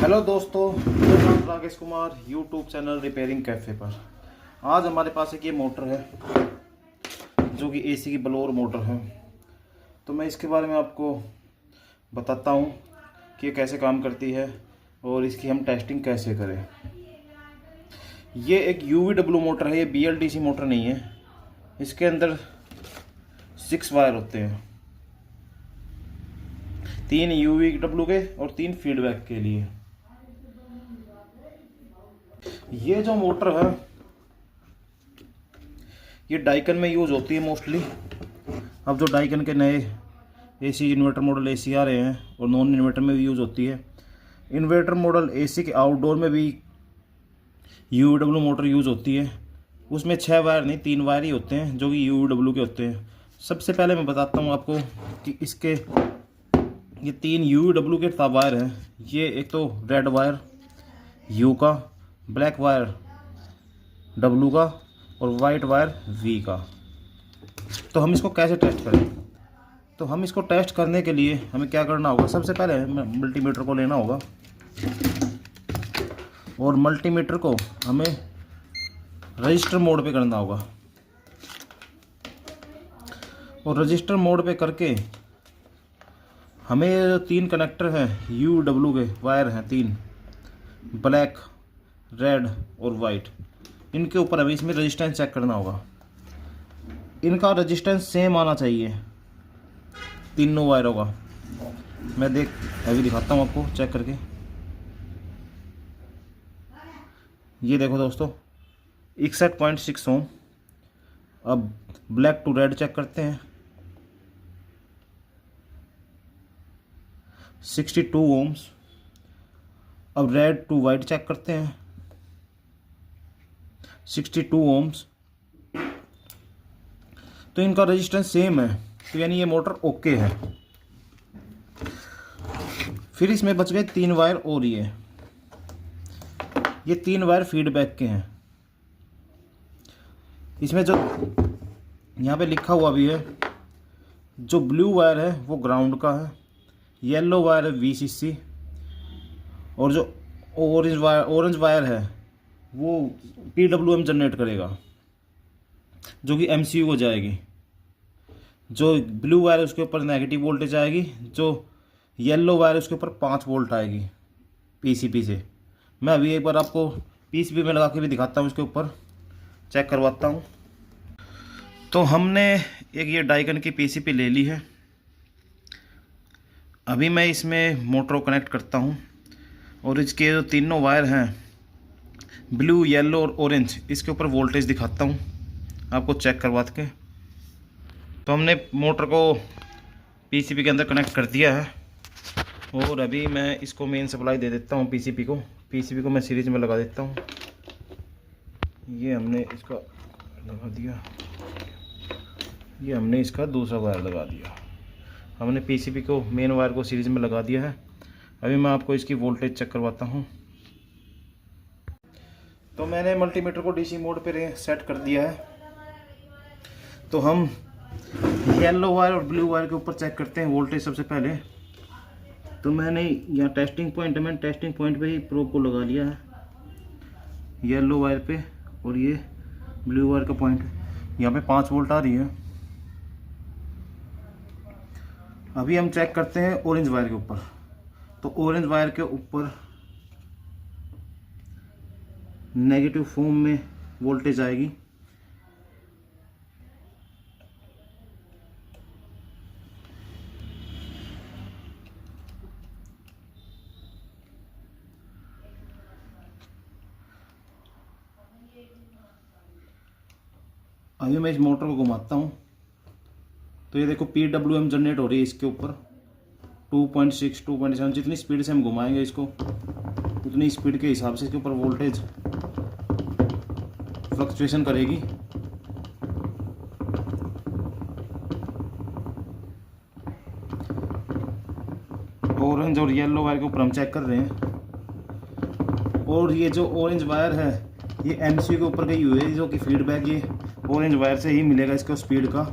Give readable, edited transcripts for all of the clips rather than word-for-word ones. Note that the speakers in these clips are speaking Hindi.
हेलो दोस्तों, मेरा नाम Rakesh Kumar, YouTube channel repairing cafe पर। आज हमारे पास एक ये मोटर है जो कि एसी की ब्लोअर मोटर है। तो मैं इसके बारे में आपको बताता हूँ कि ये कैसे काम करती है और इसकी हम टेस्टिंग कैसे करें। ये एक UVW मोटर है, ये BLDC मोटर नहीं है। इसके अंदर 6 वायर होते हैं, 3 UVW के और 3 फीडबैक के लिए। ये जो मोटर है ये डाइकन में यूज़ होती है मोस्टली। अब जो डाइकन के नए एसी इन्वर्टर मॉडल एसी आ रहे हैं और नॉन इन्वर्टर में भी यूज़ होती है। इन्वर्टर मॉडल एसी के आउटडोर में भी UVW मोटर यूज़ होती है। उसमें 6 वायर नहीं, 3 वायर ही होते हैं जो कि UVW के होते हैं। सबसे पहले मैं बताता हूँ आपको कि इसके ये 3 UVW के वायर हैं। ये एक तो रेड वायर U का, ब्लैक वायर W का और वाइट वायर V का। तो हम इसको कैसे टेस्ट करें? तो हम इसको टेस्ट करने के लिए हमें क्या करना होगा? सबसे पहले मल्टीमीटर को लेना होगा और मल्टीमीटर को हमें रजिस्टर मोड पे करना होगा। और रजिस्टर मोड पे करके हमें जो 3 कनेक्टर हैं UVW के वायर हैं, 3 ब्लैक, रेड और वाइट, इनके ऊपर हमें इसमें रेजिस्टेंस चेक करना होगा। इनका रेजिस्टेंस सेम आना चाहिए तीनों वायरों का। मैं अभी दिखाता हूँ आपको चेक करके। ये देखो दोस्तों, 61.6 ओम। अब ब्लैक टू रेड चेक करते हैं, 62 ओम्स। अब रेड टू वाइट चेक करते हैं, 62 ओम्स। तो इनका रेजिस्टेंस सेम है, तो यानी ये मोटर ओके है। फिर इसमें बच गए 3 वायर और ये 3 वायर फीडबैक के हैं। इसमें जो यहाँ पे लिखा हुआ भी है, जो ब्लू वायर है वो ग्राउंड का है, येलो वायर है VCC, और जो ऑरेंज वायर है वो PWM जनरेट करेगा, जो कि MCU हो जाएगी। जो ब्लू वायर है उसके ऊपर नेगेटिव वोल्टेज आएगी, जो येलो वायर है उसके ऊपर 5 वोल्ट आएगी PCB से। मैं अभी एक बार आपको PCB में लगा के भी दिखाता हूँ, इसके ऊपर चेक करवाता हूँ। तो हमने एक ये डाइकन की PCB ले ली है। अभी मैं इसमें मोटर को कनेक्ट करता हूँ और इसके जो तीनों वायर हैं ब्लू, येलो और ऑरेंज, इसके ऊपर वोल्टेज दिखाता हूँ आपको चेक करवा के। तो हमने मोटर को PCB के अंदर कनेक्ट कर दिया है और अभी मैं इसको मेन सप्लाई दे देता हूँ PCB को मैं सीरीज में लगा देता हूँ। ये हमने इसका लगा दिया, ये हमने इसका दूसरा वायर लगा दिया। हमने PCB को, मेन वायर को सीरीज में लगा दिया है। अभी मैं आपको इसकी वोल्टेज चेक करवाता हूँ। तो मैंने मल्टीमीटर को DC मोड पे सेट कर दिया है। तो हम येलो वायर और ब्लू वायर के ऊपर चेक करते हैं वोल्टेज सबसे पहले। तो मैंने यहाँ टेस्टिंग पॉइंट पे ही प्रोब को लगा लिया है, येलो वायर पे, और ये ब्लू वायर का पॉइंट यहाँ पे 5 वोल्ट आ रही है। अभी हम चेक करते हैं ऑरेंज वायर के ऊपर। तो ऑरेंज वायर के ऊपर नेगेटिव फॉर्म में वोल्टेज आएगी। अभी मैं इस मोटर को घुमाता हूँ तो ये देखो PWM जनरेट हो रही है इसके ऊपर। 2.6, 2.7, जितनी स्पीड से हम घुमाएंगे इसको उतनी स्पीड के हिसाब से इसके ऊपर वोल्टेज फ्लक्चुएशन करेगी। ऑरेंज और येलो वायर के ऊपर हम चेक कर रहे हैं। और ये जो ऑरेंज वायर है ये MCU के ऊपर गई हुई है, जो कि फीडबैक ये ऑरेंज वायर से ही मिलेगा इसको स्पीड का।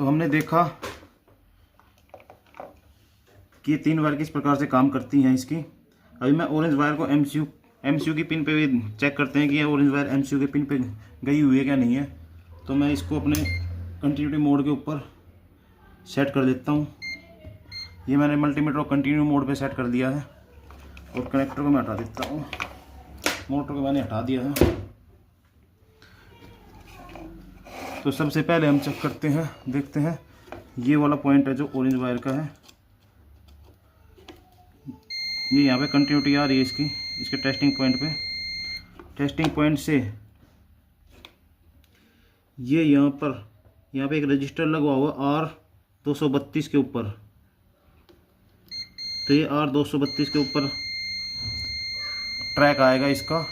तो हमने देखा कि 3 वायर किस प्रकार से काम करती हैं इसकी। अभी मैं ऑरेंज वायर को एमसीयू की पिन पे भी चेक करते हैं कि ये ऑरेंज वायर एमसीयू के पिन पे गई हुई है क्या नहीं है। तो मैं इसको अपने कंटिन्यूटी मोड के ऊपर सेट कर देता हूँ। ये मैंने मल्टीमीटर को कंटिन्यू मोड पे सेट कर दिया है और कनेक्टर को मैं हटा देता हूँ। मोटर को मैंने हटा दिया है। तो सबसे पहले हम चेक करते हैं, देखते हैं ये वाला पॉइंट है जो ऑरेंज वायर का है। ये यहाँ पे कंटिन्यूटी आ रही है इसके टेस्टिंग पॉइंट पे। टेस्टिंग पॉइंट से ये यहाँ पे एक रजिस्टर लगा हुआ R232 के ऊपर। तो ये R232 के ऊपर ट्रैक आएगा इसका,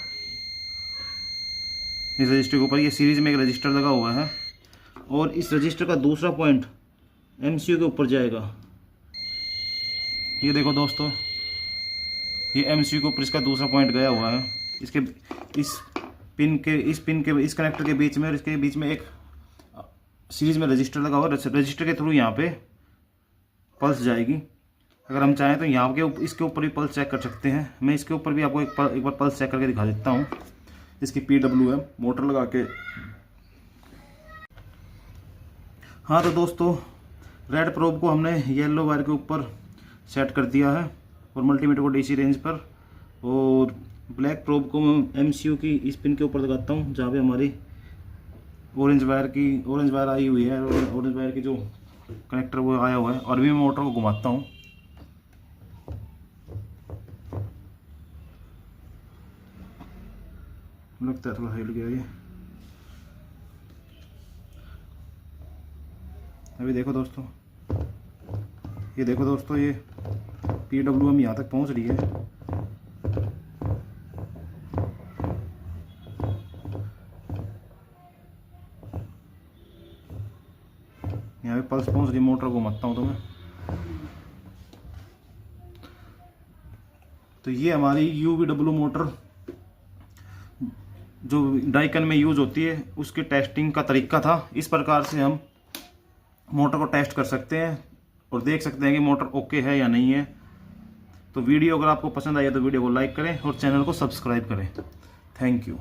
इस रजिस्टर के ऊपर। ये सीरीज में एक रजिस्टर लगा हुआ है और इस रजिस्टर का दूसरा पॉइंट एमसीयू के ऊपर जाएगा। ये देखो दोस्तों, ये एमसीयू के ऊपर इसका दूसरा पॉइंट गया हुआ है। इस कनेक्टर के बीच में और इसके बीच में एक सीरीज में रजिस्टर लगा हुआ है। रजिस्टर के थ्रू यहाँ पे पल्स जाएगी। अगर हम चाहें तो यहाँ के इसके ऊपर भी पल्स चेक कर सकते हैं। मैं इसके ऊपर भी आपको एक बार पल्स चेक करके दिखा देता हूँ। इसकी PWM मोटर लगा के। हाँ तो दोस्तों, रेड प्रोब को हमने येलो वायर के ऊपर सेट कर दिया है और मल्टीमीटर को DC रेंज पर, और ब्लैक प्रोब को मैं एमसीयू की इस पिन के ऊपर लगाता हूँ जहाँ पे हमारी ऑरेंज वायर आई हुई है। ऑरेंज वायर की जो कनेक्टर वो आया हुआ है। और भी मैं मोटर को घुमाता हूँ। लगता है थोड़ा हिल गया ये। अभी देखो दोस्तों, ये देखो दोस्तों, ये PWM यहाँ तक पहुँच रही है। यहाँ पे पल्स पहुँच रही, मोटर को घुमाता हूँ तो मैं। तो ये हमारी UVW मोटर जो डाइकन में यूज़ होती है उसके टेस्टिंग का तरीका था। इस प्रकार से हम मोटर को टेस्ट कर सकते हैं और देख सकते हैं कि मोटर ओके है या नहीं है। तो वीडियो अगर आपको पसंद आई है तो वीडियो को लाइक करें और चैनल को सब्सक्राइब करें। Thank you.